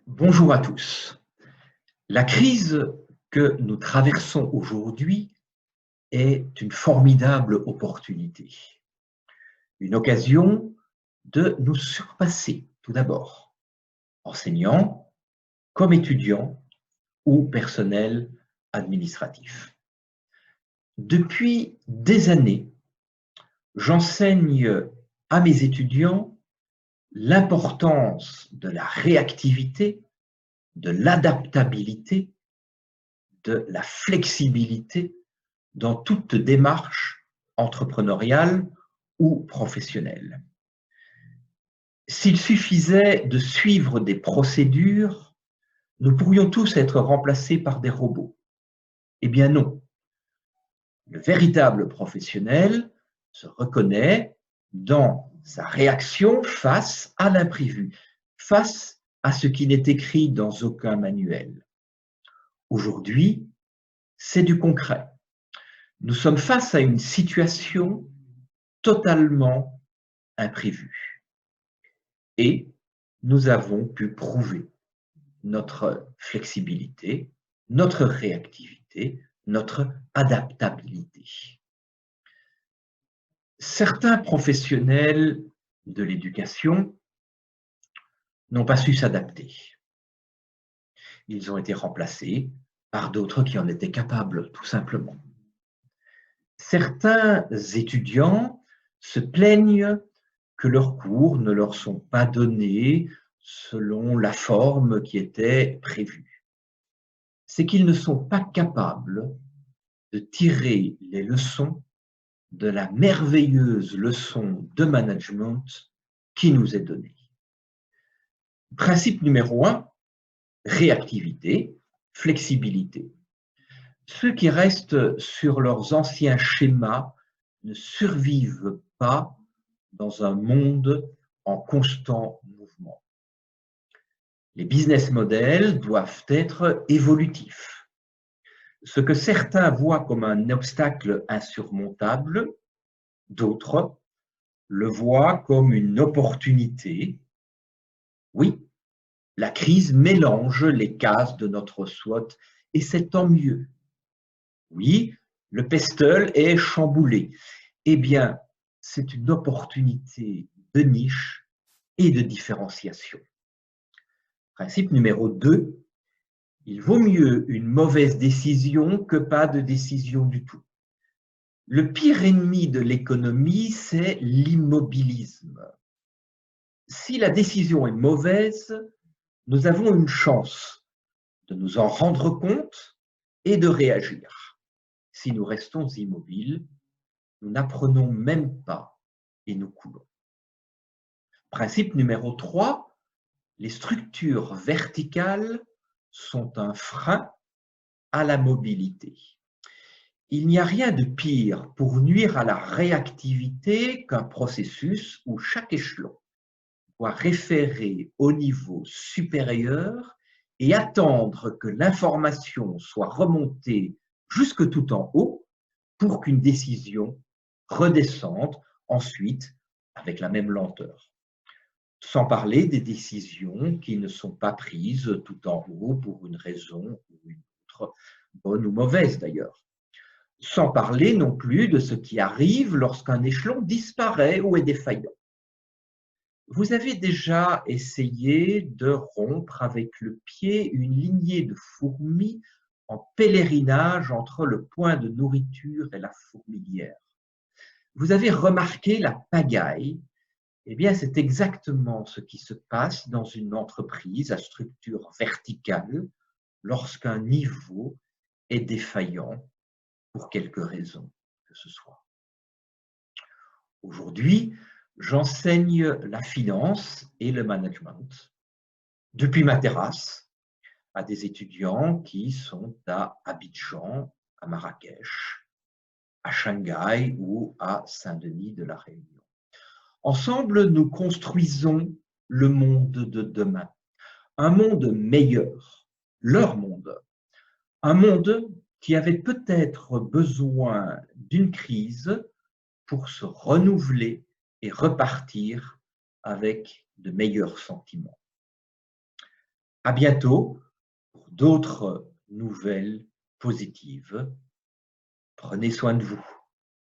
Bonjour à tous. La crise que nous traversons aujourd'hui est une formidable opportunité, une occasion de nous surpasser tout d'abord, enseignants comme étudiants ou personnel administratif. Depuis des années, j'enseigne à mes étudiants l'importance de la réactivité, de l'adaptabilité, de la flexibilité dans toute démarche entrepreneuriale ou professionnelle. S'il suffisait de suivre des procédures, nous pourrions tous être remplacés par des robots. Eh bien non. Le véritable professionnel se reconnaît dans sa réaction face à l'imprévu, face à ce qui n'est écrit dans aucun manuel. Aujourd'hui, c'est du concret. Nous sommes face à une situation totalement imprévue et nous avons pu prouver notre flexibilité, notre réactivité, notre adaptabilité. Certains professionnels de l'éducation n'ont pas su s'adapter. Ils ont été remplacés par d'autres qui en étaient capables, tout simplement. Certains étudiants se plaignent que leurs cours ne leur sont pas donnés selon la forme qui était prévue. C'est qu'ils ne sont pas capables de tirer les leçons de la merveilleuse leçon de management qui nous est donnée. Principe numéro 1, réactivité, flexibilité. Ceux qui restent sur leurs anciens schémas ne survivent pas dans un monde en constant mouvement. Les business models doivent être évolutifs. Ce que certains voient comme un obstacle insurmontable, d'autres le voient comme une opportunité. Oui, la crise mélange les cases de notre SWOT et c'est tant mieux. Oui, le pestle est chamboulé. Eh bien, c'est une opportunité de niche et de différenciation. Principe numéro 2, il vaut mieux une mauvaise décision que pas de décision du tout. Le pire ennemi de l'économie, c'est l'immobilisme. Si la décision est mauvaise, nous avons une chance de nous en rendre compte et de réagir. Si nous restons immobiles, nous n'apprenons même pas et nous coulons. Principe numéro 3, les structures verticales sont un frein à la mobilité. Il n'y a rien de pire pour nuire à la réactivité qu'un processus où chaque échelon doit référer au niveau supérieur et attendre que l'information soit remontée jusque tout en haut pour qu'une décision redescende ensuite avec la même lenteur. Sans parler des décisions qui ne sont pas prises tout en haut pour une raison ou une autre, bonne ou mauvaise d'ailleurs. Sans parler non plus de ce qui arrive lorsqu'un échelon disparaît ou est défaillant. Vous avez déjà essayé de rompre avec le pied une lignée de fourmis en pèlerinage entre le point de nourriture et la fourmilière. Vous avez remarqué la pagaille. Eh bien, c'est exactement ce qui se passe dans une entreprise à structure verticale lorsqu'un niveau est défaillant pour quelque raison que ce soit. Aujourd'hui, j'enseigne la finance et le management depuis ma terrasse à des étudiants qui sont à Abidjan, à Marrakech, à Shanghai ou à Saint-Denis de la Réunion. Ensemble, nous construisons le monde de demain, un monde meilleur, leur monde, un monde qui avait peut-être besoin d'une crise pour se renouveler et repartir avec de meilleurs sentiments. À bientôt pour d'autres nouvelles positives. Prenez soin de vous.